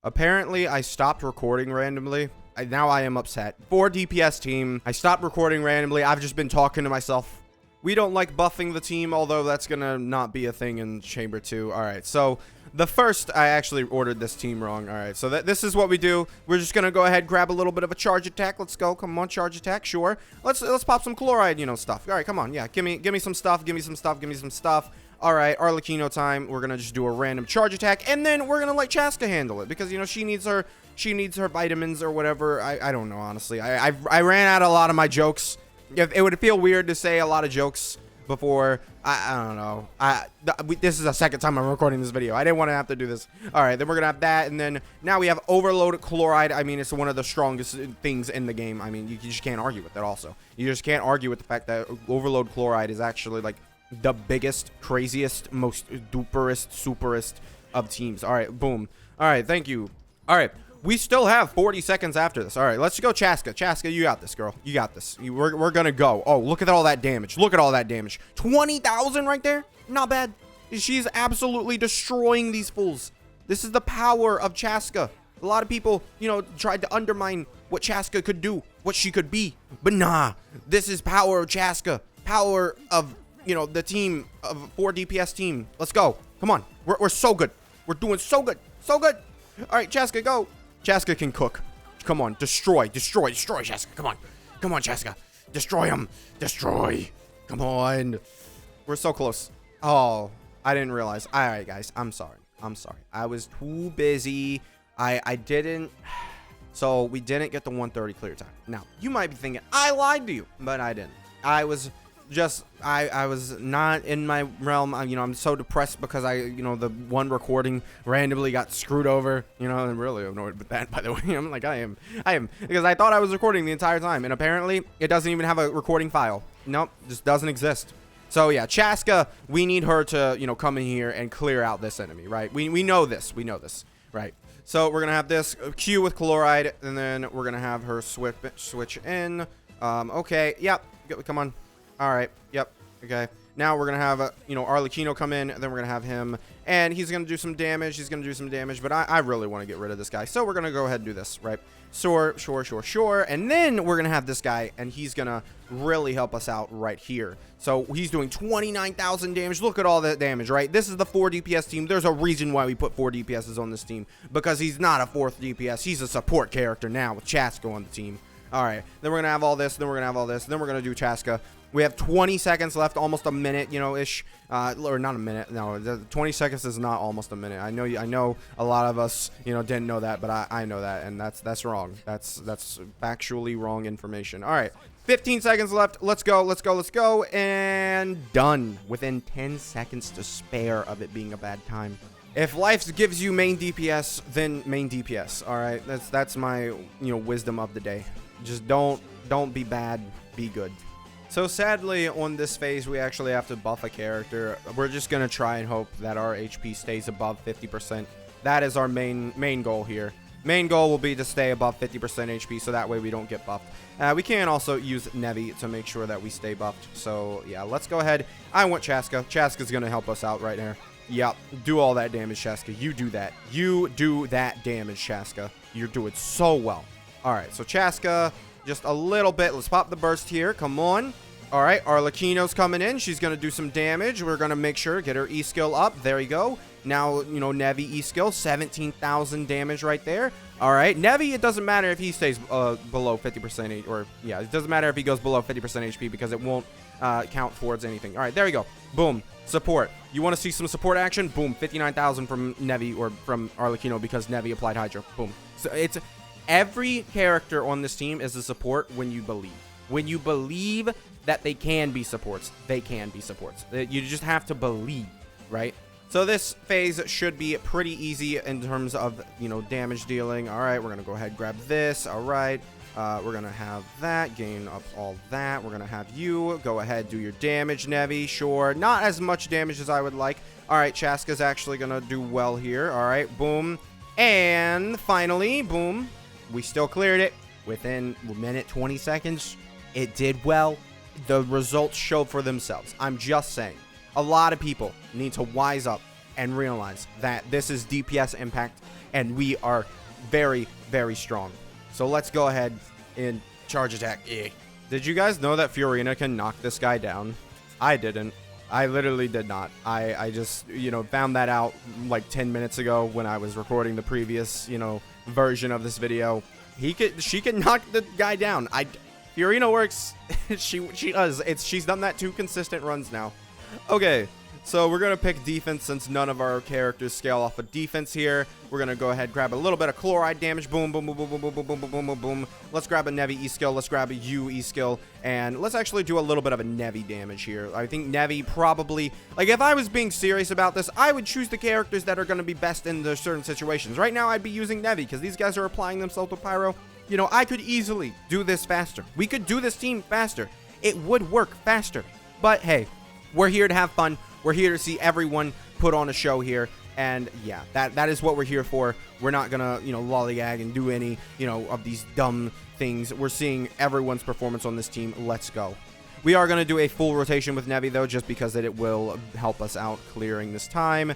Apparently, I stopped recording randomly. Now I am upset. 4 DPS team. I stopped recording randomly. I've just been talking to myself. We don't like buffing the team, although that's gonna not be a thing in Chamber 2. All right, so the first, I actually ordered this team wrong. All right, so this is what we do. We're just gonna go ahead, grab a little bit of a charge attack. Let's go. Come on, charge attack. Sure. Let's pop some Cloride, stuff. All right, come on. Yeah, give me some stuff. Give me some stuff. Give me some stuff. All right, Arlecchino time. We're gonna just do a random charge attack, and then we're gonna let Chasca handle it because she needs her vitamins or whatever. I don't know, honestly. I ran out a lot of my jokes. It would feel weird to say a lot of jokes before. I don't know. This is the second time I'm recording this video. I didn't want to have to do this. All right, then we're gonna have that, and then now we have overload Chloride. I mean, it's one of the strongest things in the game. I mean, you just can't argue with that. Also, you just can't argue with the fact that overload Chloride is actually like the biggest, craziest, most duperest, superest of teams. All right, boom. All right, thank you. All right. We still have 40 seconds after this. All right, let's go Chasca. Chasca, you got this, girl. You got this. We're going to go. Oh, look at all that damage. Look at all that damage. 20,000 right there. Not bad. She's absolutely destroying these fools. This is the power of Chasca. A lot of people, tried to undermine what Chasca could do, what she could be. But nah, this is power of Chasca. Power of, the team of 4 DPS team. Let's go. Come on. We're so good. We're doing so good. So good. All right, Chasca, go. Chasca can cook. Come on, destroy, Chasca. Come on, Chasca. Destroy him. Destroy. Come on. We're so close. Oh, I didn't realize. All right, guys, I'm sorry. I was too busy. I didn't. So we didn't get the 130 clear time. Now, you might be thinking, I lied to you, but I didn't. I was not in my realm. I'm so depressed because the one recording randomly got screwed over, I'm really annoyed with that, by the way. I'm like, I am because I thought I was recording the entire time, and apparently it doesn't even have a recording file. Nope, just doesn't exist. So yeah, Chasca, we need her to, come in here and clear out this enemy, right? We know this, right? So we're gonna have this Q with Chloride, and then we're gonna have her switch in. Okay, yep, come on. All right. Yep. Okay. Now we're going to have, Arlecchino come in. And then we're going to have him. And he's going to do some damage. But I really want to get rid of this guy. So we're going to go ahead and do this, right? Sure. And then we're going to have this guy. And he's going to really help us out right here. So he's doing 29,000 damage. Look at all that damage, right? This is the 4 DPS team. There's a reason why we put 4 DPSs on this team. Because he's not a 4th DPS. He's a support character now with Chasca on the team. All right. Then we're going to have all this. Then we're going to have all this. Then we're going to do Chasca. We have 20 seconds left, almost a minute, ish, or not a minute. No, 20 seconds is not almost a minute. I know a lot of us, didn't know that, but I know that, and that's wrong. That's factually wrong information. All right, 15 seconds left. Let's go, and done. Within 10 seconds to spare of it being a bad time. If life gives you main DPS, then main DPS. All right, that's my wisdom of the day. Just don't be bad, be good. So sadly, on this phase, we actually have to buff a character. We're just going to try and hope that our HP stays above 50%. That is our main goal here. Main goal will be to stay above 50% HP, so that way we don't get buffed. We can also use Nevi to make sure that we stay buffed. So, yeah, let's go ahead. I want Chasca. Chasca's going to help us out right there. Yep, do all that damage, Chasca. You do that. You do that damage, Chasca. You're doing so well. All right, so Chasca, just a little bit. Let's pop the burst here. Come on. All right, Arlecchino's coming in. She's going to do some damage. We're going to make sure, get her E-skill up. There you go. Now, Nevi E-skill, 17,000 damage right there. All right, Nevi, it doesn't matter if he stays below 50%, or, yeah, it doesn't matter if he goes below 50% HP because it won't count towards anything. All right, there we go. Boom. Support. You want to see some support action? Boom. 59,000 from Nevi or from Arlecchino because Nevi applied Hydro. Boom. So it's every character on this team is a support when you believe. When you believe that they can be supports, they can be supports. You just have to believe, right? So this phase should be pretty easy in terms of, damage dealing. All right, we're going to go ahead and grab this. All right, we're going to have that, gain up all that. We're going to have you go ahead, do your damage, Nevi. Sure, not as much damage as I would like. All right, Chasca's actually going to do well here. All right, boom. And finally, boom, we still cleared it within a minute, 20 seconds. It did well. The results show for themselves. I'm just saying. A lot of people need to wise up and realize that this is DPS Impact, and we are very, very strong. So let's go ahead and charge attack. Did you guys know that Fiorina can knock this guy down? I didn't. I literally did not. I just, found that out like 10 minutes ago when I was recording the previous, version of this video. She can knock the guy down. Fiorina works. she does. She's done that 2 consistent runs now. Okay. So we're going to pick defense since none of our characters scale off of defense here. We're going to go ahead, grab a little bit of Chloride damage. Boom, boom, boom, boom, boom, boom, boom, boom, boom, boom, boom. Let's grab a Nevi E-skill. Let's grab a U E-skill. And let's actually do a little bit of a Nevi damage here. I think Nevi probably... Like, if I was being serious about this, I would choose the characters that are going to be best in the certain situations. Right now, I'd be using Nevi because these guys are applying themselves to Pyro. I could easily do this faster. We could do this team faster. It would work faster. But, hey, we're here to have fun. We're here to see everyone put on a show here, and yeah, that is what we're here for. We're not gonna, lollygag and do any, of these dumb things. We're seeing everyone's performance on this team. Let's go. We are gonna do a full rotation with Nevi though, just because it will help us out clearing this time.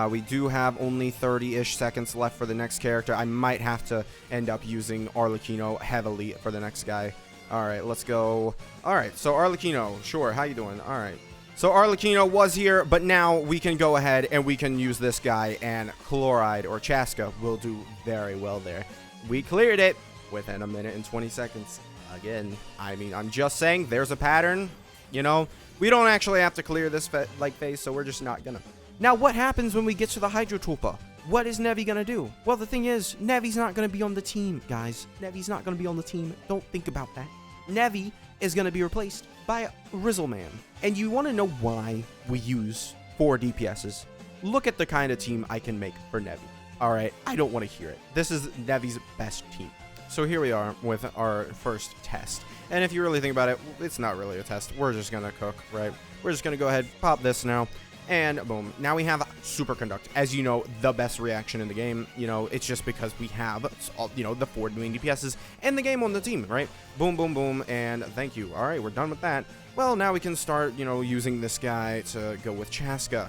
We do have only 30-ish seconds left for the next character. I might have to end up using Arlecchino heavily for the next guy. All right, let's go. All right, so Arlecchino, sure. How you doing? All right. So Arlecchino was here, but now we can go ahead and we can use this guy, and Cloride or Chasca will do very well there. We cleared it within 1 minute and 20 seconds. Again, I'm just saying there's a pattern, we don't actually have to clear this phase, so we're just not gonna. Now, what happens when we get to the Hydro Tulpa? What is Nevi gonna do? Well, the thing is, Nevi's not gonna be on the team, guys. Nevi's not gonna be on the team. Don't think about that. Nevi is gonna be replaced by Rizzly. And you want to know why we use 4 DPSs? Look at the kind of team I can make for Nevi. All right, I don't want to hear it. This is Nevi's best team. So here we are with our first test. And if you really think about it, it's not really a test. We're just going to cook, right? We're just going to go ahead, pop this now. And boom. Now we have Superconduct. As you know, the best reaction in the game. It's just because we have, the 4 main DPSs and the game on the team, right? Boom, boom, boom. And thank you. All right, we're done with that. Well, now we can start, using this guy to go with Chasca.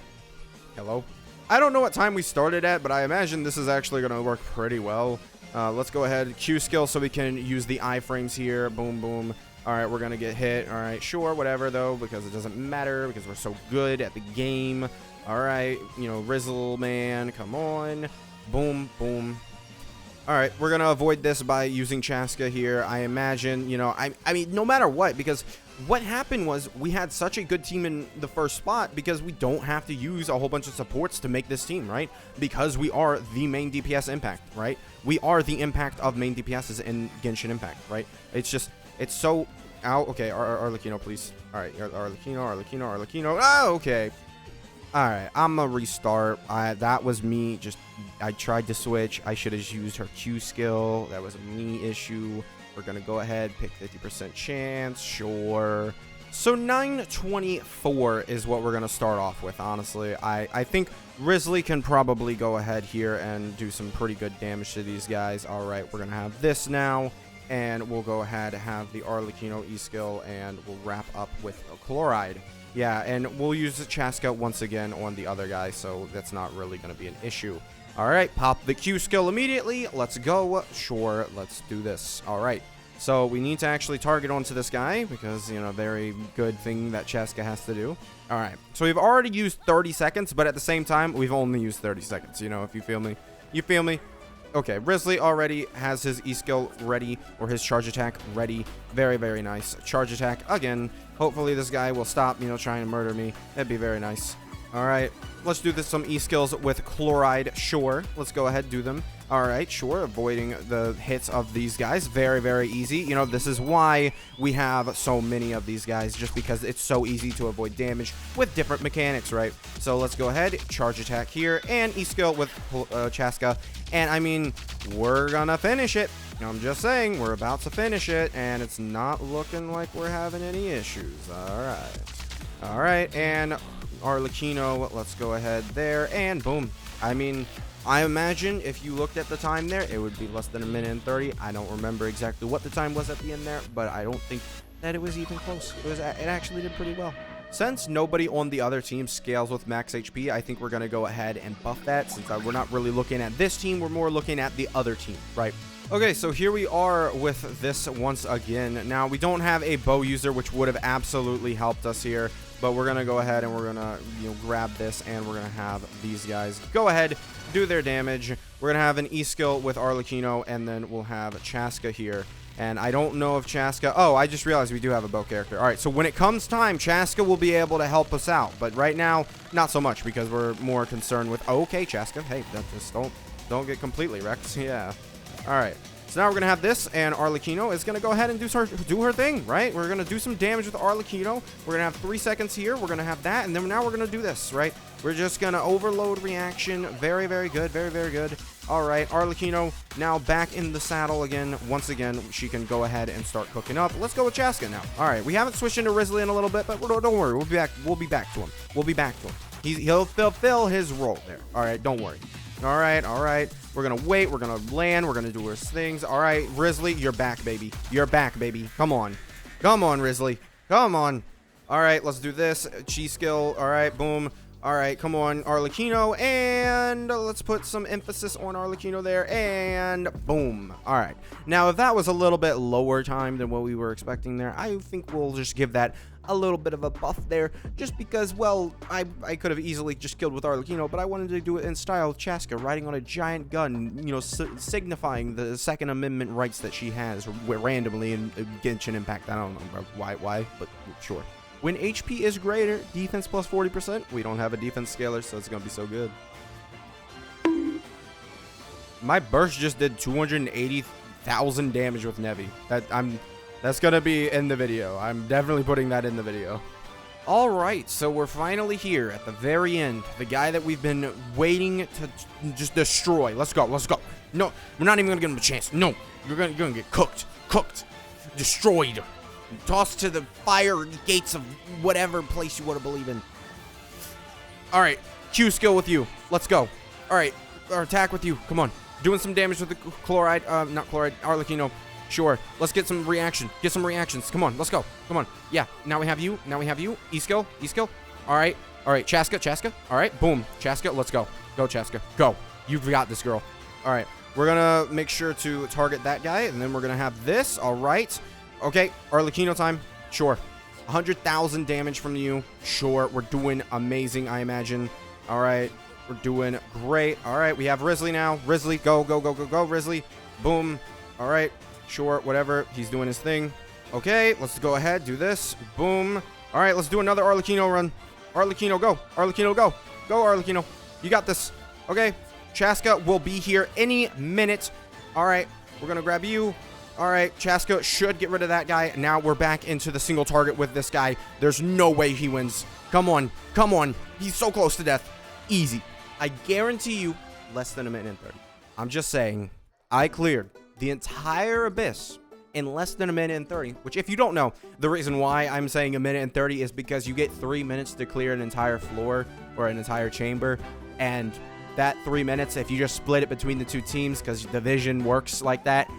Hello? I don't know what time we started at, but I imagine this is actually going to work pretty well. Let's go ahead. Q skill so we can use the iframes here. Boom, boom. All right, we're going to get hit. All right, sure, whatever, though, because it doesn't matter because we're so good at the game. All right, Rizzly, come on. Boom, boom. All right, we're going to avoid this by using Chasca here. I imagine, I mean, no matter what, because what happened was we had such a good team in the first spot because we don't have to use a whole bunch of supports to make this team, right? Because we are the main DPS Impact, right? We are the impact of main DPSs in Genshin Impact, right? It's so... Ow, okay, Arlecchino, please. All right, Arlecchino. Oh, okay. All right, I'm gonna restart. That was me. I tried to switch. I should have used her Q skill. That was a me issue. We're gonna go ahead, pick 50% chance. Sure. So 924 is what we're gonna start off with. Honestly, I think Rizzly can probably go ahead here and do some pretty good damage to these guys. All right, we're gonna have this now. And we'll go ahead and have the Arlecchino E-skill, and we'll wrap up with a Chloride. Yeah, and we'll use the Chasca once again on the other guy, so that's not really going to be an issue. All right, pop the Q skill immediately. Let's go. Sure, let's do this. All right, so we need to actually target onto this guy because, very good thing that Chasca has to do. All right, so we've already used 30 seconds, but at the same time, we've only used 30 seconds, if you feel me. You feel me? Okay, Rizzly already has his E-skill ready, or his charge attack ready. Very, very nice. Charge attack again. Hopefully this guy will stop, trying to murder me. That'd be very nice. All right, let's do some E-skills with Chloride. Sure, let's go ahead and do them. All right, sure, avoiding the hits of these guys. Very, very easy. This is why we have so many of these guys, just because it's so easy to avoid damage with different mechanics, right? So let's go ahead, charge attack here, and E-skill with Chasca. And, I mean, we're gonna finish it. I'm just saying, we're about to finish it, and it's not looking like we're having any issues. All right, and Arlecchino, let's go ahead there, and boom. I mean, I imagine if you looked at the time there, it would be less than 1 minute and 30. I don't remember exactly what the time was at the end there, but I don't think that it was even close. It actually did pretty well. Since nobody on the other team scales with max HP, I think we're going to go ahead and buff that, since we're not really looking at this team, we're more looking at the other team, right? Okay, so here we are with this once again. Now, we don't have a bow user, which would have absolutely helped us here, but we're going to go ahead and we're going to, grab this, and we're going to have these guys go ahead, do their damage. We're going to have an E-skill with Arlecchino, and then we'll have Chasca here. And I don't know if Chasca... Oh, I just realized we do have a bow character. All right, so when it comes time, Chasca will be able to help us out. But right now, not so much, because we're more concerned with... Oh, okay, Chasca. Hey, just don't get completely wrecked. Yeah. All right. So now we're going to have this, and Arlecchino is going to go ahead and do her thing, right? We're going to do some damage with Arlecchino. We're going to have 3 seconds here. We're going to have that, and then now we're going to do this, right? We're just going to overload reaction. Very, very good. Very, very good. All right, Arlecchino now back in the saddle again. Once again, she can go ahead and start cooking up. Let's go with Chasca now. All right, we haven't switched into Rizzly in a little bit, but don't worry. We'll be back. We'll be back to him. We'll be back to him. He'll fulfill his role there. All right, don't worry. All right, all right. We're going to wait. We're going to land. We're going to do our things. All right, Rizzly, you're back, baby. You're back, baby. Come on. Come on, Rizzly. Come on. All right, let's do this. Chi skill. All right, boom. All right, come on, Arlecchino, and let's put some emphasis on Arlecchino there, and boom. All right, now if that was a little bit lower time than what we were expecting there, I think we'll just give that a little bit of a buff there, just because, well, I could have easily just killed with Arlecchino, but I wanted to do it in style of Chasca, riding on a giant gun, signifying the Second Amendment rights that she has randomly in Genshin Impact. I don't know why, but sure. When HP is greater, defense plus 40%. We don't have a defense scaler, so it's going to be so good. My burst just did 280,000 damage with Nevi. That's going to be in the video. I'm definitely putting that in the video. All right, so we're finally here at the very end. The guy that we've been waiting to just destroy. Let's go, let's go. No, we're not even going to give him a chance. No, you're going to get cooked, destroyed. Tossed to the fire gates of whatever place you want to believe in. All right, Q skill with you. Let's go. All right, our attack with you. Come on. Doing some damage with the Arlecchino. Sure. Let's get some reaction. Get some reactions. Come on, let's go. Come on. Yeah, now we have you. Now we have you. E-skill. All right. All right, Chasca. All right, boom. Chasca, let's go. Go, Chasca. Go. You've got this, girl. All right. We're going to make sure to target that guy, and then we're going to have this. All right. Okay, Arlecchino time. Sure. 100,000 damage from you. Sure. We're doing amazing, I imagine. All right. We're doing great. All right. We have Rizzly now. Rizzly, go, Rizzly. Boom. All right. Sure. Whatever. He's doing his thing. Okay. Let's go ahead. Do this. Boom. All right. Let's do another Arlecchino run. Arlecchino, go. Arlecchino, go. Go, Arlecchino. You got this. Okay. Chasca will be here any minute. All right. We're going to grab you. All right, Chasca should get rid of that guy. Now we're back into the single target with this guy. There's no way he wins. Come on. Come on. He's so close to death. Easy. I guarantee you less than a minute and 30. I'm just saying, I cleared the entire abyss in less than a minute and 30, which if you don't know, the reason why I'm saying a minute and 30 is because you get 3 minutes to clear an entire floor or an entire chamber. And that 3 minutes, if you just split it between the two teams, because division works like that,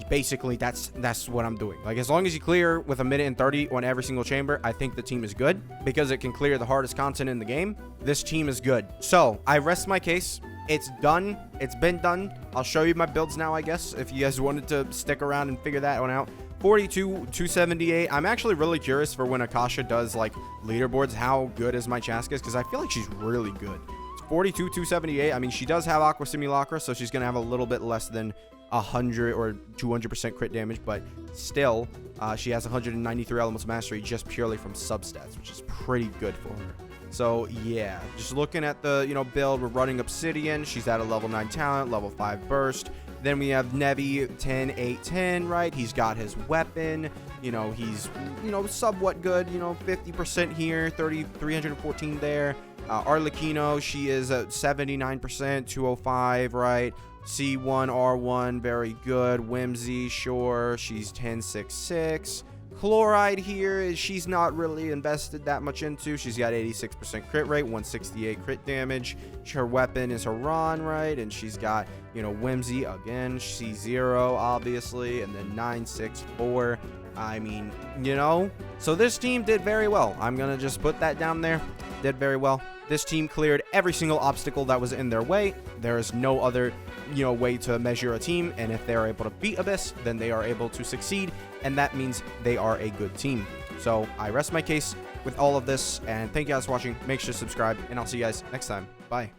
basically that's what I'm doing. Like, as long as you clear with a minute and 30 on every single chamber, I think the team is good because it can clear the hardest content in the game. This team is good. So I rest my case. It's done. It's been done. I'll show you my builds now, I guess, if you guys wanted to stick around and figure that one out. 42, 278. I'm actually really curious for when Akasha does like leaderboards, how good is my Chascas, because I feel like she's really good. It's 42, 278. I mean, she does have Aqua Simulacra, so she's gonna have a little bit less than 100 or 200% crit damage, but still she has 193 Elemental Mastery just purely from substats, which is pretty good for her. So yeah, just looking at the build, we're running Obsidian. She's at a level 9 talent, level 5 burst. Then we have Nevi, 10, 8, 10, right? He's got his weapon. He's somewhat good. 50% here, 314 there. Arlecchino, she is at 79%, 205, right? C1, R1, very good. Whimsy, sure. She's 1066. Chloride here, she's not really invested that much into. She's got 86% crit rate, 168 crit damage. Her weapon is Haran, right? And she's got You know, Whimsy again, C0 obviously, and then 964. I mean, you know, so this team did very well. I'm gonna just put that down there. Did very well. This team cleared every single obstacle that was in their way. There is no other, you know, way to measure a team, and if they're able to beat Abyss, then they are able to succeed, and that means they are a good team. So I rest my case with all of this, and thank you guys for watching. Make sure to subscribe, and I'll see you guys next time. Bye.